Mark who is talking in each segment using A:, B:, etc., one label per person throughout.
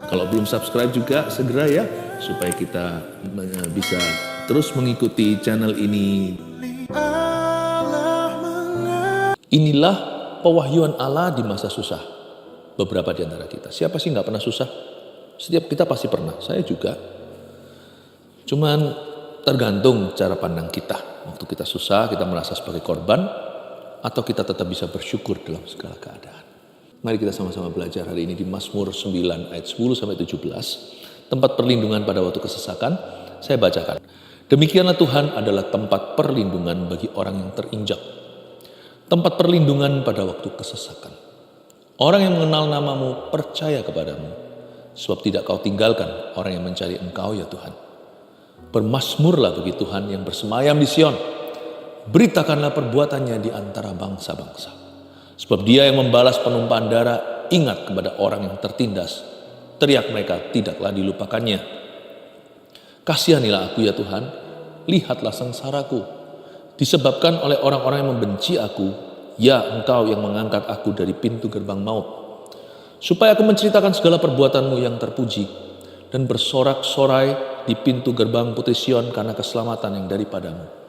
A: Kalau belum subscribe juga segera ya, supaya kita bisa terus mengikuti channel ini. Inilah pewahyuan Allah di masa susah. Beberapa di antara kita. Siapa sih nggak pernah susah? Setiap kita pasti pernah. Saya juga. Cuman tergantung cara pandang kita. Waktu kita susah, kita merasa sebagai korban, atau kita tetap bisa bersyukur dalam segala keadaan. Mari kita sama-sama belajar hari ini di Mazmur 9 ayat 10-17. Tempat perlindungan pada waktu kesesakan. Saya bacakan. Demikianlah Tuhan adalah tempat perlindungan bagi orang yang terinjak. Tempat perlindungan pada waktu kesesakan. Orang yang mengenal namamu percaya kepadamu. Sebab tidak kau tinggalkan orang yang mencari engkau ya Tuhan. Bermasmurlah bagi Tuhan yang bersemayam di Sion. Beritakanlah perbuatannya di antara bangsa-bangsa. Sebab dia yang membalas penumpahan darah, ingat kepada orang yang tertindas. Teriak mereka, tidaklah dilupakannya. Kasihanilah aku ya Tuhan, lihatlah sengsaraku. Disebabkan oleh orang-orang yang membenci aku, ya Engkau yang mengangkat aku dari pintu gerbang maut. Supaya aku menceritakan segala perbuatanmu yang terpuji, dan bersorak-sorai di pintu gerbang putri Sion karena keselamatan yang daripadamu.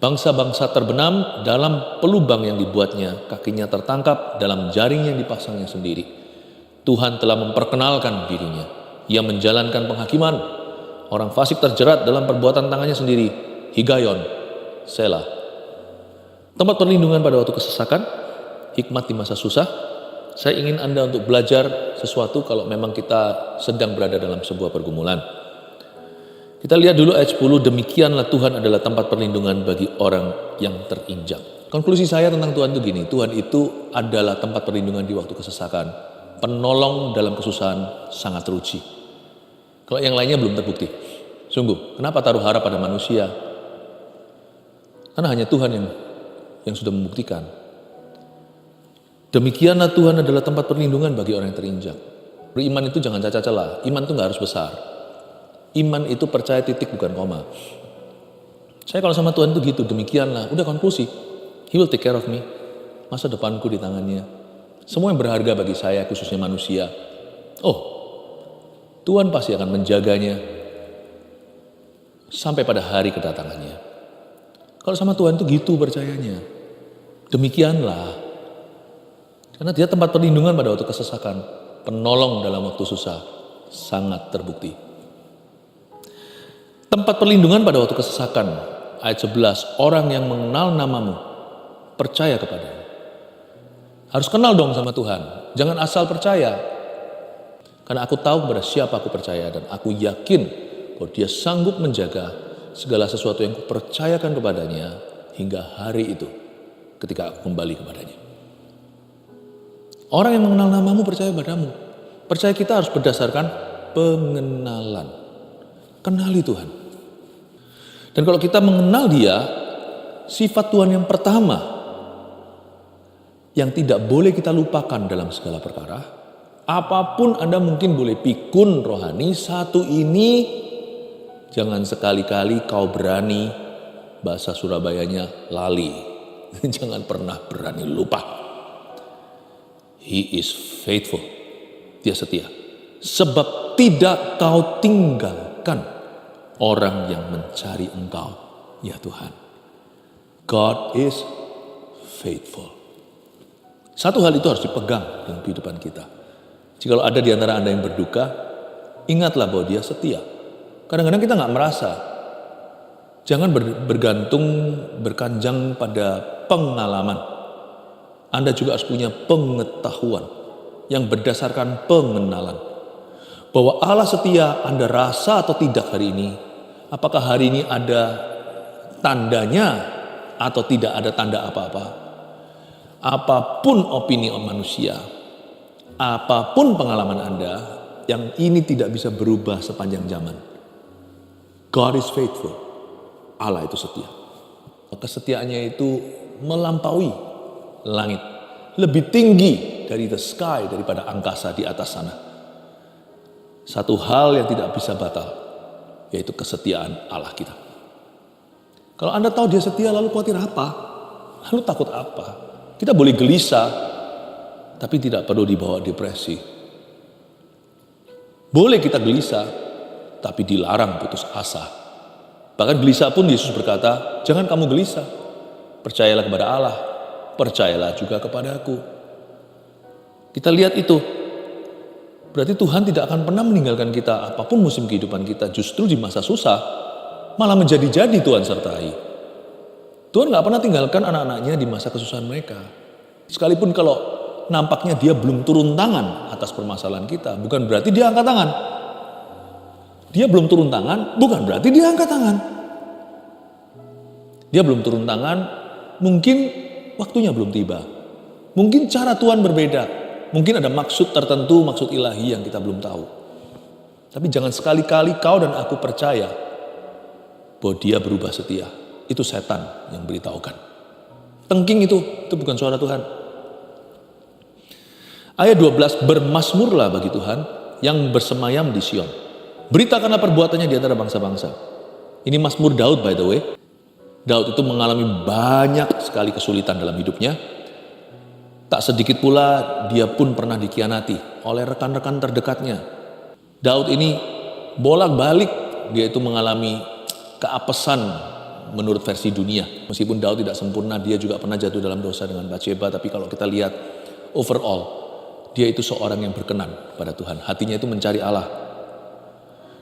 A: Bangsa-bangsa terbenam dalam pelubang yang dibuatnya, kakinya tertangkap dalam jaring yang dipasangnya sendiri. Tuhan telah memperkenalkan dirinya, ia menjalankan penghakiman. Orang fasik terjerat dalam perbuatan tangannya sendiri. Higayon, Selah. Tempat perlindungan pada waktu kesesakan, hikmat di masa susah. Saya ingin Anda untuk belajar sesuatu kalau memang kita sedang berada dalam sebuah pergumulan. Kita lihat dulu ayat 10, demikianlah Tuhan adalah tempat perlindungan bagi orang yang terinjak. Konklusi saya tentang Tuhan itu gini, Tuhan itu adalah tempat perlindungan di waktu kesesakan. Penolong dalam kesusahan sangat teruji. Kalau yang lainnya belum terbukti. Sungguh, kenapa taruh harap pada manusia? Karena hanya Tuhan yang sudah membuktikan. Demikianlah Tuhan adalah tempat perlindungan bagi orang yang terinjak. Beriman itu jangan cacat celah. Iman itu gak harus besar. Iman itu percaya titik bukan koma. Saya kalau sama Tuhan itu gitu, demikianlah. Udah konklusi. He will take care of me. Masa depanku di tangannya. Semua yang berharga bagi saya, khususnya manusia. Oh, Tuhan pasti akan menjaganya sampai pada hari kedatangannya. Kalau sama Tuhan itu gitu percayanya. Demikianlah. Karena dia tempat perlindungan pada waktu kesesakan. Penolong dalam waktu susah. Sangat terbukti. Tempat perlindungan pada waktu kesesakan. Ayat 11. Orang yang mengenal namamu. Percaya kepadanya. Harus kenal dong sama Tuhan. Jangan asal percaya. Karena aku tahu kepada siapa aku percaya. Dan aku yakin bahwa dia sanggup menjaga segala sesuatu yang kupercayakan kepadanya hingga hari itu ketika aku kembali kepadanya. Orang yang mengenal namamu percaya padamu. Percaya kita harus berdasarkan pengenalan. Kenali Tuhan. Dan kalau kita mengenal dia, sifat Tuhan yang pertama yang tidak boleh kita lupakan dalam segala perkara, apapun Anda mungkin boleh pikun rohani, satu ini jangan sekali-kali kau berani, bahasa Surabayanya lali. Jangan pernah berani lupa. He is faithful. Dia setia. Sebab tidak kau tinggalkan orang yang mencari engkau, ya Tuhan. God is faithful. Satu hal itu harus dipegang dalam kehidupan kita. Jika ada di antara Anda yang berduka, ingatlah bahwa dia setia. Kadang-kadang kita nggak merasa. Jangan berkanjang pada pengalaman. Anda juga harus punya pengetahuan yang berdasarkan pengenalan. Bahwa Allah setia, Anda rasa atau tidak hari ini. Apakah hari ini ada tandanya atau tidak ada tanda apa-apa. Apapun opini manusia, apapun pengalaman Anda, yang ini tidak bisa berubah sepanjang zaman. God is faithful. Allah itu setia. Kesetiaannya itu melampaui langit. Lebih tinggi dari the sky, daripada angkasa di atas sana. Satu hal yang tidak bisa batal, yaitu kesetiaan Allah kita. Kalau Anda tahu dia setia, lalu khawatir apa? Lalu takut apa? Kita boleh gelisah, tapi tidak perlu dibawa depresi. Boleh kita gelisah, tapi dilarang putus asa. Bahkan gelisah pun Yesus berkata, jangan kamu gelisah. Percayalah kepada Allah, percayalah juga kepada aku. Kita lihat itu. Berarti Tuhan tidak akan pernah meninggalkan kita apapun musim kehidupan kita. Justru di masa susah, malah menjadi-jadi Tuhan sertai. Tuhan gak pernah tinggalkan anak-anaknya di masa kesusahan mereka. Sekalipun kalau nampaknya dia belum turun tangan atas permasalahan kita, bukan berarti dia angkat tangan. Dia belum turun tangan, bukan berarti dia angkat tangan. Dia belum turun tangan, mungkin waktunya belum tiba. Mungkin cara Tuhan berbeda. Mungkin ada maksud tertentu, maksud ilahi yang kita belum tahu. Tapi jangan sekali-kali kau dan aku percaya bahwa dia berubah setia. Itu setan yang beritahukan. Tengking itu bukan suara Tuhan. Ayat 12, bermasmurlah bagi Tuhan yang bersemayam di Sion. Beritakanlah perbuatannya di antara bangsa-bangsa. Ini Mazmur Daud, by the way. Daud itu mengalami banyak sekali kesulitan dalam hidupnya. Tak sedikit pula dia pun pernah dikhianati oleh rekan-rekan terdekatnya. Daud ini bolak-balik dia itu mengalami keapesan menurut versi dunia. Meskipun Daud tidak sempurna, dia juga pernah jatuh dalam dosa dengan Batsheba. Tapi kalau kita lihat overall, dia itu seorang yang berkenan pada Tuhan. Hatinya itu mencari Allah.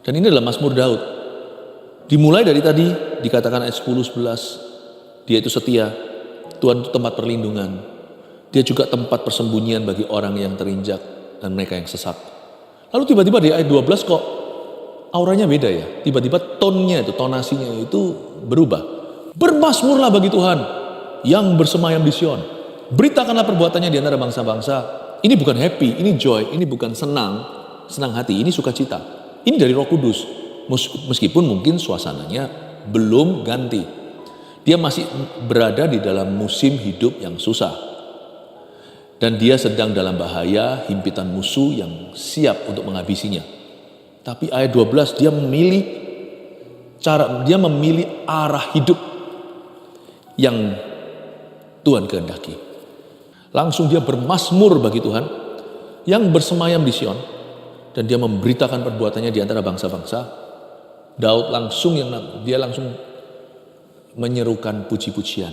A: Dan ini adalah Mazmur Daud. Dimulai dari tadi dikatakan ayat 10-11, dia itu setia, Tuhan itu tempat perlindungan. Dia juga tempat persembunyian bagi orang yang terinjak dan mereka yang sesat. Lalu tiba-tiba di ayat 12 kok auranya beda ya. Tiba-tiba tonnya itu, tonasinya itu berubah. Bermasmurlah bagi Tuhan yang bersemayam di Sion. Beritakanlah perbuatannya di antara bangsa-bangsa. Ini bukan happy, ini joy, ini bukan senang hati, ini sukacita. Ini dari Roh Kudus, meskipun mungkin suasananya belum ganti. Dia masih berada di dalam musim hidup yang susah. Dan dia sedang dalam bahaya himpitan musuh yang siap untuk menghabisinya. Tapi ayat 12 dia memilih arah hidup yang Tuhan kehendaki. Langsung dia bermasmur bagi Tuhan yang bersemayam di Sion. Dan dia memberitakan perbuatannya di antara bangsa-bangsa. Daud langsung menyerukan puji-pujian.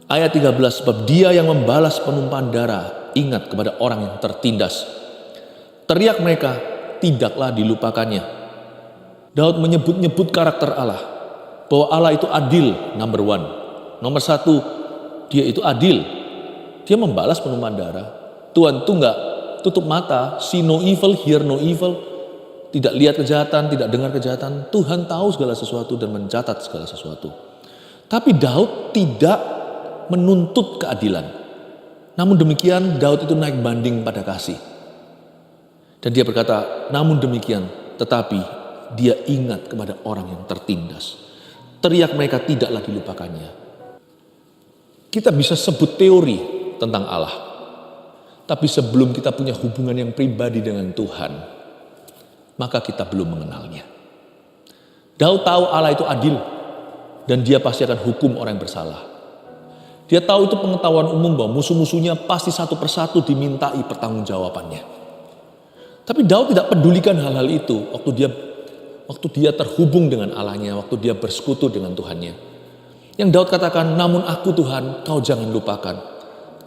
A: Ayat 13, sebab dia yang membalas penumpahan darah, ingat kepada orang yang tertindas. Teriak mereka, tidaklah dilupakannya. Daud menyebut-nyebut karakter Allah. Bahwa Allah itu adil, number one. Nomor satu, dia itu adil. Dia membalas penumpahan darah. Tuhan itu enggak tutup mata, see no evil, hear no evil. Tidak lihat kejahatan, tidak dengar kejahatan. Tuhan tahu segala sesuatu dan mencatat segala sesuatu. Tapi Daud tidak menuntut keadilan. Namun demikian Daud itu naik banding pada kasih. Dan dia berkata, namun demikian tetapi dia ingat kepada orang yang tertindas. Teriak mereka tidaklah dilupakannya. Kita bisa sebut teori tentang Allah. Tapi sebelum kita punya hubungan yang pribadi dengan Tuhan, maka kita belum mengenalnya. Daud tahu Allah itu adil dan dia pasti akan hukum orang yang bersalah. Dia tahu itu pengetahuan umum bahwa musuh-musuhnya pasti satu persatu dimintai pertanggungjawabannya. Tapi Daud tidak pedulikan hal-hal itu waktu dia terhubung dengan Allahnya, waktu dia bersekutu dengan Tuhannya. Yang Daud katakan, namun aku Tuhan, kau jangan lupakan.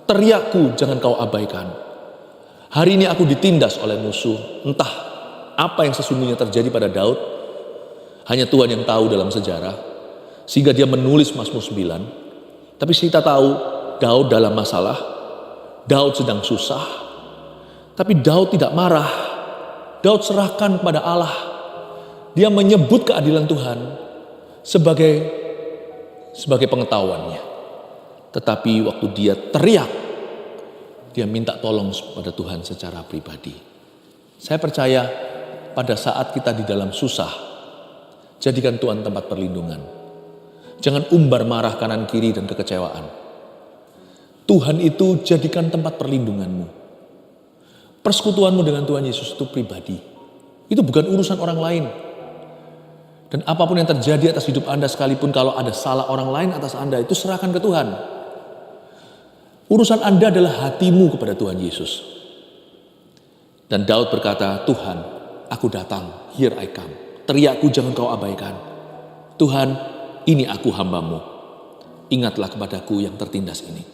A: Teriakku jangan kau abaikan. Hari ini aku ditindas oleh musuh. Entah apa yang sesungguhnya terjadi pada Daud. Hanya Tuhan yang tahu dalam sejarah. Sehingga dia menulis Mazmur 9. Tapi kita tahu Daud dalam masalah. Daud sedang susah. Tapi Daud tidak marah. Daud serahkan kepada Allah. Dia menyebut keadilan Tuhan sebagai pengetahuannya. Tetapi waktu dia teriak, dia minta tolong pada Tuhan secara pribadi. Saya percaya pada saat kita di dalam susah, jadikan Tuhan tempat perlindungan. Jangan umbar marah kanan kiri dan kekecewaan. Tuhan itu jadikan tempat perlindunganmu. Persekutuanmu dengan Tuhan Yesus itu pribadi. Itu bukan urusan orang lain. Dan apapun yang terjadi atas hidup Anda, sekalipun kalau ada salah orang lain atas Anda, itu serahkan ke Tuhan. Urusan Anda adalah hatimu kepada Tuhan Yesus. Dan Daud berkata, Tuhan, aku datang, here I come. Teriakku jangan kau abaikan. Tuhan, ini aku hamba-Mu. Ingatlah kepadaku yang tertindas ini.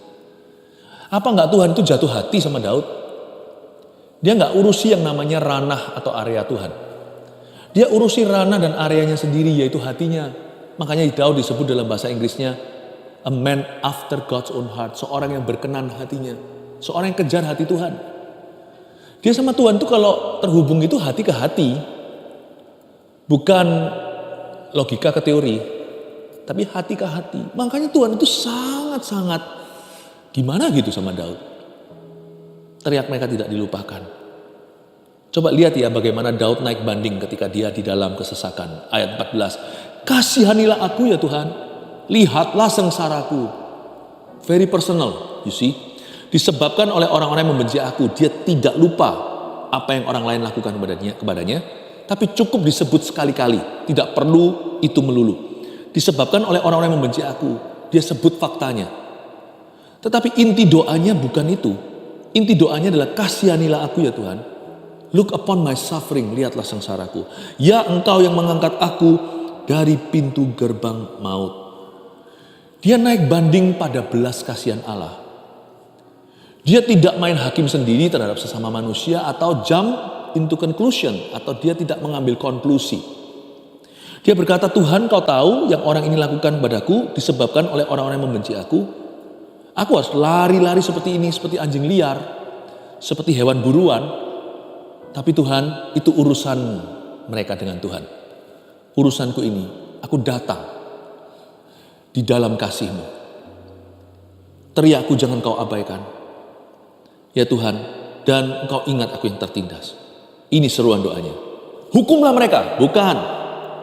A: Apa enggak Tuhan itu jatuh hati sama Daud? Dia enggak urusi yang namanya ranah atau area Tuhan. Dia urusi ranah dan areanya sendiri, yaitu hatinya. Makanya Daud disebut dalam bahasa Inggrisnya, a man after God's own heart. Seorang yang berkenan hatinya. Seorang yang kejar hati Tuhan. Dia sama Tuhan itu kalau terhubung itu hati ke hati. Bukan logika ke teori. Tapi hati ke hati. Makanya Tuhan itu sangat-sangat gimana gitu sama Daud. Teriak mereka tidak dilupakan. Coba lihat ya bagaimana Daud naik banding ketika dia di dalam kesesakan. Ayat 14. Kasihanilah aku ya Tuhan. Lihatlah sengsaraku. Very personal, you see. Disebabkan oleh orang-orang yang membenci aku. Dia tidak lupa apa yang orang lain lakukan kepadanya. Tapi cukup disebut sekali-kali. Tidak perlu itu melulu. Disebabkan oleh orang-orang yang membenci aku. Dia sebut faktanya. Tetapi inti doanya bukan itu. Inti doanya adalah kasihanilah aku ya Tuhan. Look upon my suffering, lihatlah sengsaraku. Ya Engkau yang mengangkat aku dari pintu gerbang maut. Dia naik banding pada belas kasihan Allah. Dia tidak main hakim sendiri terhadap sesama manusia atau jump into conclusion. Atau dia tidak mengambil konklusi. Dia berkata, Tuhan kau tahu yang orang ini lakukan padaku disebabkan oleh orang-orang yang membenci aku. Aku harus lari-lari seperti ini, seperti anjing liar. Seperti hewan buruan. Tapi Tuhan, itu urusan mereka dengan Tuhan. Urusanku ini, aku datang di dalam kasih-Mu. Teriakku jangan kau abaikan. Ya Tuhan, dan Engkau ingat aku yang tertindas. Ini seruan doanya. Hukumlah mereka, bukan.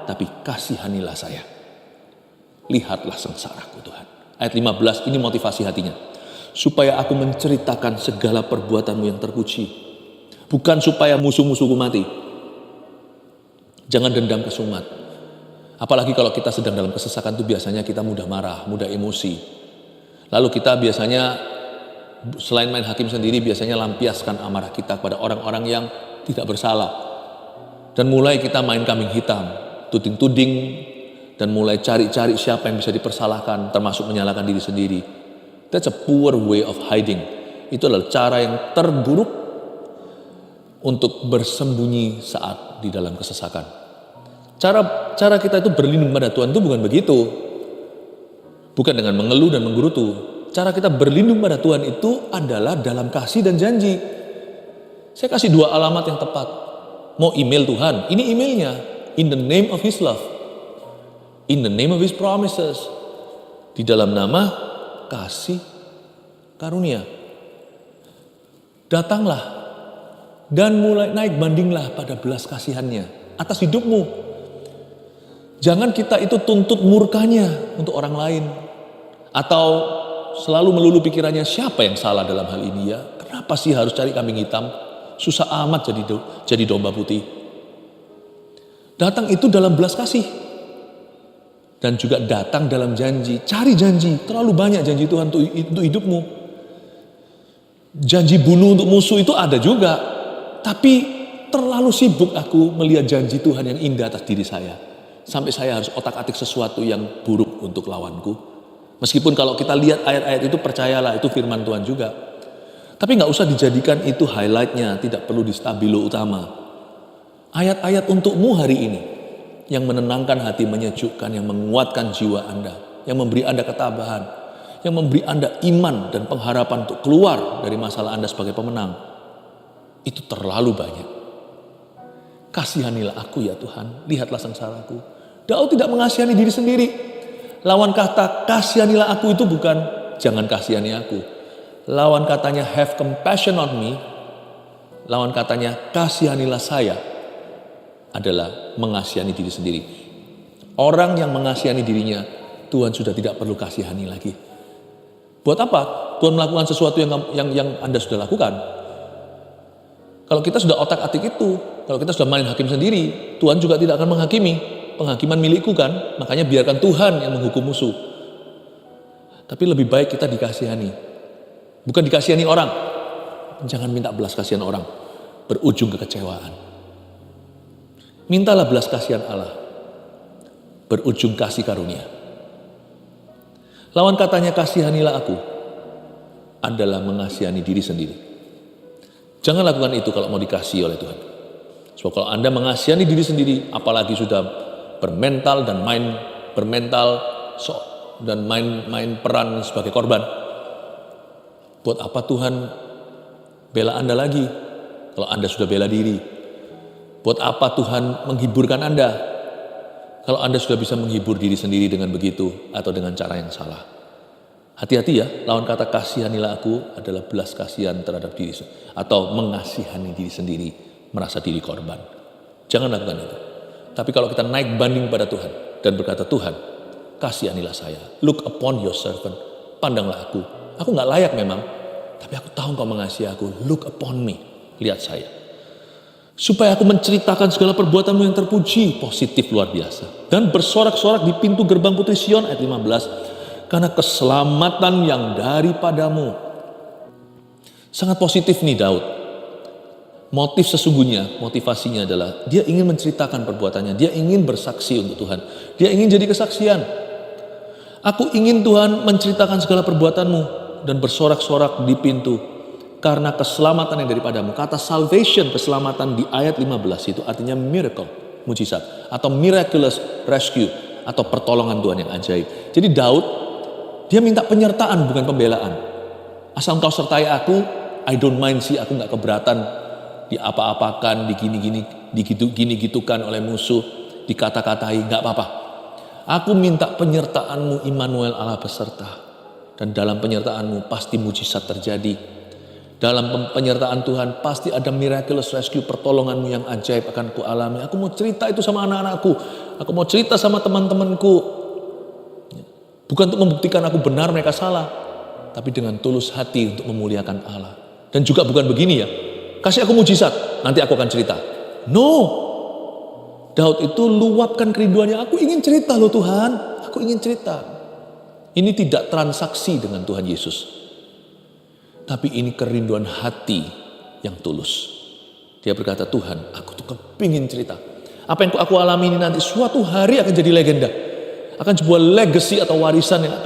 A: Tapi kasihanilah saya. Lihatlah sengsaraku Tuhan. Ayat 15, ini motivasi hatinya. Supaya aku menceritakan segala perbuatan-Mu yang terpuji. Bukan supaya musuh-musuhku mati. Jangan dendam kesumat. Apalagi kalau kita sedang dalam kesesakan itu biasanya kita mudah marah, mudah emosi. Lalu kita biasanya selain main hakim sendiri biasanya lampiaskan amarah kita kepada orang-orang yang tidak bersalah. Dan mulai kita main kambing hitam, tuding-tuding, dan mulai cari-cari siapa yang bisa dipersalahkan, termasuk menyalahkan diri sendiri. That's a poor way of hiding. Itu adalah cara yang terburuk untuk bersembunyi saat di dalam kesesakan. Cara kita itu berlindung pada Tuhan itu bukan begitu. Bukan dengan mengeluh dan menggerutu. Cara kita berlindung pada Tuhan itu adalah dalam kasih dan janji. Saya kasih 2 alamat yang tepat. Mau email Tuhan, ini emailnya. In the name of His love. In the name of His promises. Di dalam nama kasih karunia. Datanglah. Dan mulai naik bandinglah pada belas kasihannya atas hidupmu. Jangan kita itu tuntut murkanya untuk orang lain. Atau selalu melulu pikirannya siapa yang salah dalam hal ini ya. Kenapa sih harus cari kambing hitam? Susah amat jadi domba putih. Datang itu dalam belas kasih. Dan juga datang dalam janji. Cari janji. Terlalu banyak janji Tuhan untuk hidupmu. Janji bunuh untuk musuh itu ada juga. Tapi terlalu sibuk aku melihat janji Tuhan yang indah atas diri saya. Sampai saya harus otak-atik sesuatu yang buruk untuk lawanku. Meskipun kalau kita lihat ayat-ayat itu percayalah itu firman Tuhan juga. Tapi gak usah dijadikan itu highlightnya. Tidak perlu di stabilo utama. Ayat-ayat untukmu hari ini. Yang menenangkan hati, menyejukkan, yang menguatkan jiwa Anda. Yang memberi Anda ketabahan. Yang memberi Anda iman dan pengharapan untuk keluar dari masalah Anda sebagai pemenang. Itu terlalu banyak. Kasihanilah aku ya Tuhan, lihatlah sengsaraku. Daud tidak mengasihani diri sendiri. Lawan kata kasihanilah aku itu bukan jangan kasihani aku. Lawan katanya have compassion on me. Lawan katanya kasihanilah saya adalah mengasihani diri sendiri. Orang yang mengasihani dirinya, Tuhan sudah tidak perlu kasihani lagi. Buat apa? Tuhan melakukan sesuatu yang Anda sudah lakukan. Kalau kita sudah otak-atik itu, kalau kita sudah main hakim sendiri, Tuhan juga tidak akan menghakimi. Penghakiman milikku kan, makanya biarkan Tuhan yang menghukum musuh. Tapi lebih baik kita dikasihani. Bukan dikasihani orang. Jangan minta belas kasihan orang. berujung kekecewaan. Mintalah belas kasihan Allah, berujung kasih karunia. Lawan katanya kasihanilah aku adalah mengasihani diri sendiri. Jangan lakukan itu kalau mau dikasihi oleh Tuhan. Sebab kalau Anda mengasihani diri sendiri, apalagi sudah bermental dan main peran sebagai korban, buat apa Tuhan bela Anda lagi kalau Anda sudah bela diri? Buat apa Tuhan menghiburkan Anda kalau Anda sudah bisa menghibur diri sendiri dengan begitu atau dengan cara yang salah? Hati-hati ya, lawan kata kasihanilah aku adalah belas kasihan terhadap diri atau mengasihani diri sendiri, merasa diri korban. Jangan lakukan itu. Tapi kalau kita naik banding pada Tuhan dan berkata, Tuhan, kasihanilah saya. Look upon your servant. Pandanglah aku. Aku gak layak memang, tapi aku tahu Engkau mengasihi aku. Look upon me. Lihat saya. Supaya aku menceritakan segala perbuatanmu yang terpuji, positif luar biasa. Dan bersorak-sorak di pintu gerbang Putri Sion, ayat 15. Karena keselamatan yang daripadamu. Sangat positif nih Daud. Motif sesungguhnya, motivasinya adalah dia ingin menceritakan perbuatannya. Dia ingin bersaksi untuk Tuhan. Dia ingin jadi kesaksian. Aku ingin Tuhan menceritakan segala perbuatanmu dan bersorak-sorak di pintu. Karena keselamatan yang daripadamu. Kata salvation, keselamatan di ayat 15 itu artinya miracle, mujizat. Atau miraculous rescue. Atau pertolongan Tuhan yang ajaib. Jadi Daud, dia minta penyertaan bukan pembelaan. Asal engkau sertai aku, I don't mind sih, aku gak keberatan diapa-apakan, digini-gitukan oleh musuh, dikata-katai, gak apa-apa. Aku minta penyertaanmu Immanuel Allah beserta. Dan dalam penyertaanmu pasti mujizat terjadi. Dalam penyertaan Tuhan pasti ada miraculous rescue, pertolonganmu yang ajaib akan ku alami. Aku mau cerita itu sama anak-anakku. Aku mau cerita sama teman-temanku. Bukan untuk membuktikan aku benar, mereka salah. Tapi dengan tulus hati untuk memuliakan Allah. Dan juga bukan begini ya. Kasih aku mujizat, nanti aku akan cerita. No. Daud itu luapkan kerinduannya. Aku ingin cerita loh Tuhan. Aku ingin cerita. Ini tidak transaksi dengan Tuhan Yesus. Tapi ini kerinduan hati yang tulus. Dia berkata, Tuhan, aku tuh kepingin cerita. Apa yang aku alami ini nanti suatu hari akan jadi legenda. Akan sebuah legacy atau warisan yang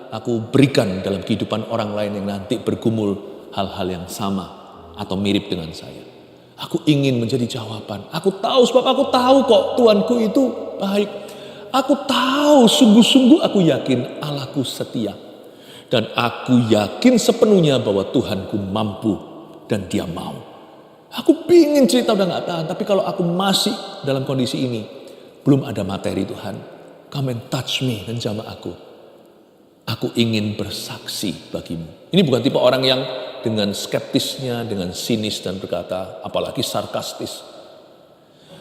A: aku berikan dalam kehidupan orang lain yang nanti bergumul hal-hal yang sama atau mirip dengan saya. Aku ingin menjadi jawaban. Aku tahu sebab aku tahu kok Tuhanku itu baik. Aku tahu sungguh-sungguh aku yakin Allahku setia. Dan aku yakin sepenuhnya bahwa Tuhanku mampu dan Dia mau. Aku pingin cerita udah gak tahan. Tapi kalau aku masih dalam kondisi ini, belum ada materi Tuhan. Come and touch me dan jamah aku. Aku ingin bersaksi bagimu. Ini bukan tipe orang yang dengan skeptisnya, dengan sinis dan berkata, apalagi sarkastis.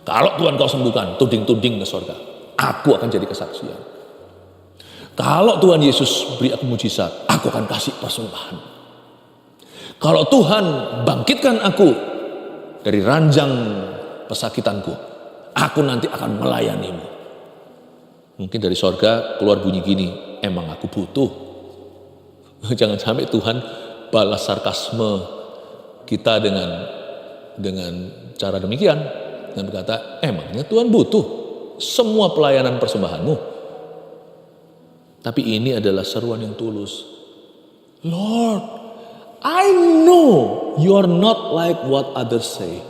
A: Kalau Tuhan kau sembuhkan, tuding-tuding ke surga. Aku akan jadi kesaksian. Kalau Tuhan Yesus beri aku mujizat, aku akan kasih persembahan. Kalau Tuhan bangkitkan aku dari ranjang pesakitanku, aku nanti akan melayanimu. Mungkin dari sorga keluar bunyi gini, emang aku butuh. Jangan sampai Tuhan balas sarkasme kita dengan cara demikian. Dan berkata, emangnya Tuhan butuh semua pelayanan persembahanmu? Tapi ini adalah seruan yang tulus. Lord, I know you are not like what others say.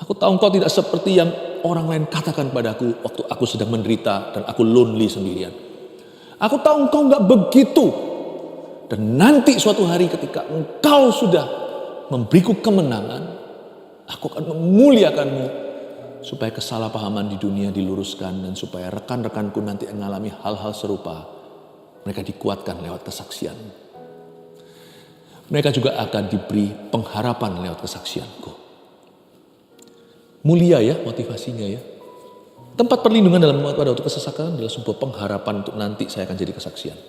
A: Aku tahu engkau tidak seperti yang orang lain katakan padaku waktu aku sedang menderita dan aku lonely sendirian. Aku tahu engkau enggak begitu. Dan nanti suatu hari ketika engkau sudah memberiku kemenangan, aku akan memuliakanmu supaya kesalahpahaman di dunia diluruskan dan supaya rekan-rekanku nanti mengalami hal-hal serupa. Mereka dikuatkan lewat kesaksian. Mereka juga akan diberi pengharapan lewat kesaksianku. Mulia ya motivasinya ya. Tempat perlindungan dalam pada waktu kesesakan adalah sebuah pengharapan untuk nanti saya akan jadi kesaksian.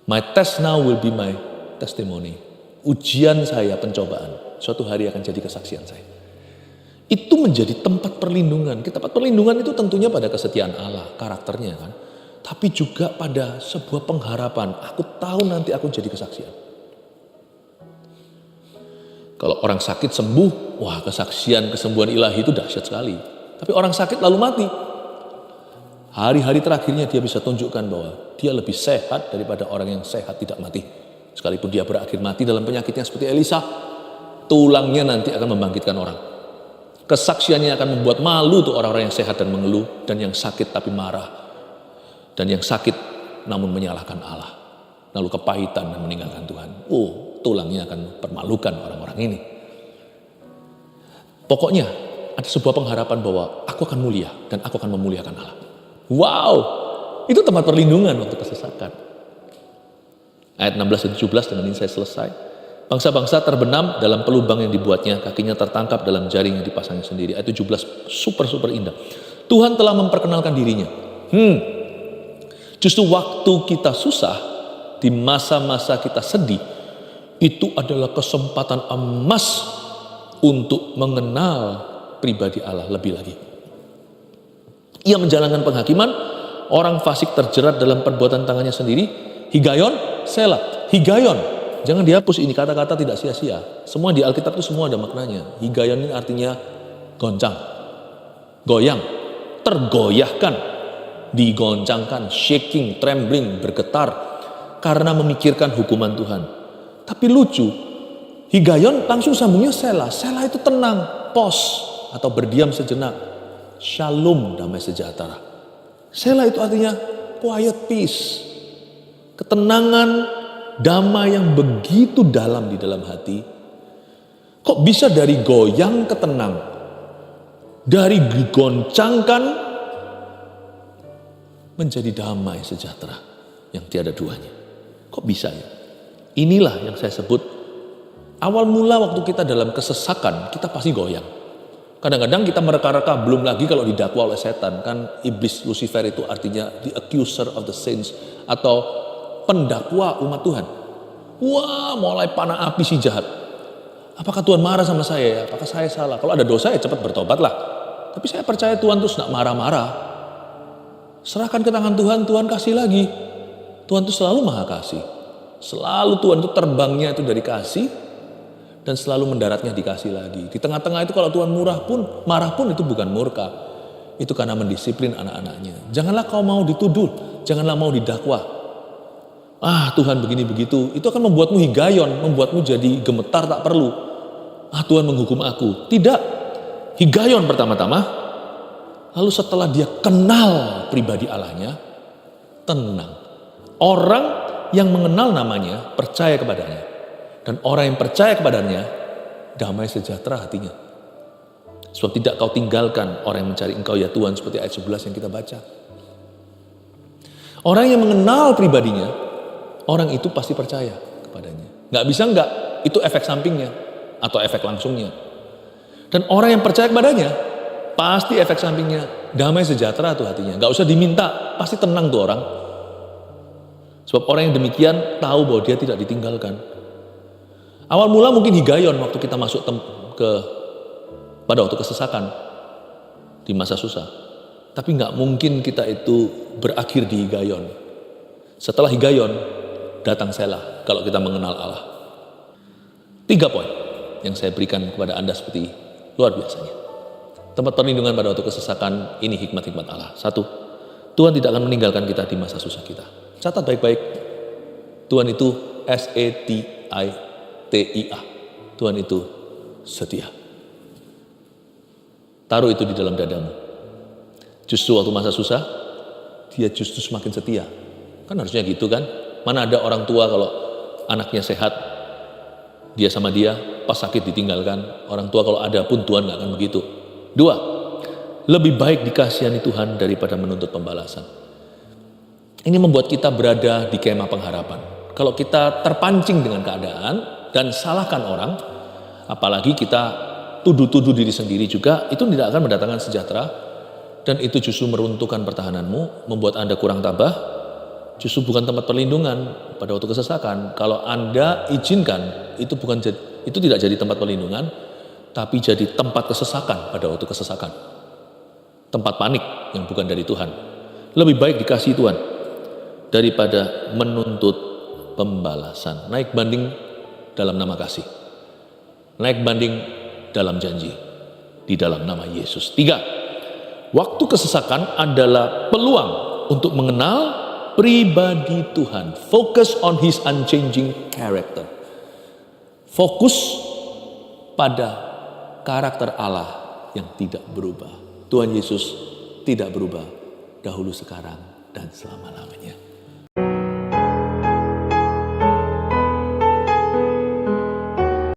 A: My test now will be my testimony. Ujian saya, pencobaan. Suatu hari akan jadi kesaksian saya. Itu menjadi tempat perlindungan. Tempat perlindungan itu tentunya pada kesetiaan Allah, karakternya kan. Tapi juga pada sebuah pengharapan. Aku tahu nanti aku jadi kesaksian. Kalau orang sakit sembuh, wah kesaksian kesembuhan ilahi itu dahsyat sekali. Tapi orang sakit lalu mati, hari-hari terakhirnya dia bisa tunjukkan bahwa dia lebih sehat daripada orang yang sehat tidak mati. Sekalipun dia berakhir mati dalam penyakitnya seperti Elisa, tulangnya nanti akan membangkitkan orang. Kesaksiannya akan membuat malu tuh orang-orang yang sehat dan mengeluh, dan yang sakit tapi marah, dan yang sakit namun menyalahkan Allah, lalu kepahitan dan meninggalkan Tuhan. Tulangnya akan permalukan orang-orang ini. Pokoknya ada sebuah pengharapan bahwa aku akan mulia dan aku akan memuliakan Allah. Wow, itu tempat perlindungan waktu kesesakan. Ayat 16 dan 17, dengan ini saya selesai. Bangsa-bangsa terbenam dalam pelubang yang dibuatnya, kakinya tertangkap dalam jaring yang dipasangnya sendiri. Ayat 17 super indah. Tuhan telah memperkenalkan dirinya. Justru waktu kita susah, di masa-masa kita sedih, itu adalah kesempatan emas untuk mengenal pribadi Allah lebih lagi. Ia menjalankan penghakiman, orang fasik terjerat dalam perbuatan tangannya sendiri. Higayon, Selah. Higayon, jangan dihapus ini kata-kata, tidak sia-sia. Semua di Alkitab itu semua ada maknanya. Higayon ini artinya goncang, goyang, tergoyahkan, digoncangkan, shaking, trembling, bergetar karena memikirkan hukuman Tuhan. Tapi lucu, higayon langsung sambungnya Selah. Selah itu tenang, pos atau berdiam sejenak. Shalom, damai sejahtera. Selah itu artinya quiet peace. Ketenangan, damai yang begitu dalam di dalam hati. Kok bisa dari goyang ke tenang? Dari digoncangkan menjadi damai sejahtera yang tiada duanya. Kok bisa ya? Inilah yang saya sebut awal mula waktu kita dalam kesesakan, kita pasti goyang. Kadang-kadang kita mereka-reka, belum lagi kalau didakwa oleh setan. Kan iblis Lucifer itu artinya the accuser of the saints, atau pendakwa umat Tuhan. Wah, mulai panah api si jahat. Apakah Tuhan marah sama saya ya? Apakah saya salah? Kalau ada dosa ya cepat bertobatlah. Tapi saya percaya Tuhan tuh tidak marah-marah. Serahkan ke tangan Tuhan, Tuhan kasih lagi. Tuhan itu selalu maha kasih. Selalu Tuhan itu terbangnya itu dari kasih, dan selalu mendaratnya dikasih lagi. Di tengah-tengah itu kalau Tuhan marah pun itu bukan murka. Itu karena mendisiplin anak-anaknya. Janganlah kau mau dituduh, janganlah mau didakwa. Tuhan begini begitu, itu akan membuatmu higayon, membuatmu jadi gemetar tak perlu. Tuhan menghukum aku. Tidak. Higayon pertama-tama, lalu setelah dia kenal pribadi Allahnya, tenang. Orang yang mengenal namanya percaya kepadanya, dan orang yang percaya kepadanya damai sejahtera hatinya. Sebab tidak kau tinggalkan orang yang mencari engkau ya Tuhan, seperti ayat 11 yang kita baca. Orang yang mengenal pribadinya, orang itu pasti percaya kepadanya. Nggak bisa nggak, itu efek sampingnya atau efek langsungnya. Dan orang yang percaya kepadanya pasti efek sampingnya damai sejahtera tuh hatinya. Nggak usah diminta, pasti tenang tuh orang. Sebab orang yang demikian tahu bahwa dia tidak ditinggalkan. Awal mula mungkin higayon waktu kita masuk pada waktu kesesakan, di masa susah. Tapi nggak mungkin kita itu berakhir di higayon. Setelah higayon, datang Selah kalau kita mengenal Allah. 3 poin yang saya berikan kepada Anda seperti luar biasanya. Tempat perlindungan pada waktu kesesakan, ini hikmat-hikmat Allah. 1, Tuhan tidak akan meninggalkan kita di masa susah kita. Catat baik-baik, Tuhan itu SETIA. Tuhan itu setia. Taruh itu di dalam dadamu. Justru waktu masa susah, dia justru semakin setia. Kan harusnya gitu kan? Mana ada orang tua kalau anaknya sehat, dia sama dia, pas sakit ditinggalkan. Orang tua kalau ada pun Tuhan gak akan begitu. 2, lebih baik dikasihani Tuhan daripada menuntut pembalasan. Ini membuat kita berada di kemah pengharapan. Kalau kita terpancing dengan keadaan dan salahkan orang, apalagi kita tuduh-tuduh diri sendiri juga, itu tidak akan mendatangkan sejahtera, dan itu justru meruntuhkan pertahananmu, membuat Anda kurang tabah, justru bukan tempat perlindungan pada waktu kesesakan. Kalau Anda izinkan, itu tidak jadi tempat perlindungan, tapi jadi tempat kesesakan pada waktu kesesakan. Tempat panik yang bukan dari Tuhan. Lebih baik dikasihi Tuhan daripada menuntut pembalasan. Naik banding dalam nama kasih. naik banding dalam janji di dalam nama Yesus. 3. Waktu kesesakan adalah peluang untuk mengenal pribadi Tuhan. Focus on His unchanging character. Fokus pada karakter Allah yang tidak berubah. Tuhan Yesus tidak berubah dahulu, sekarang, dan selama-lamanya.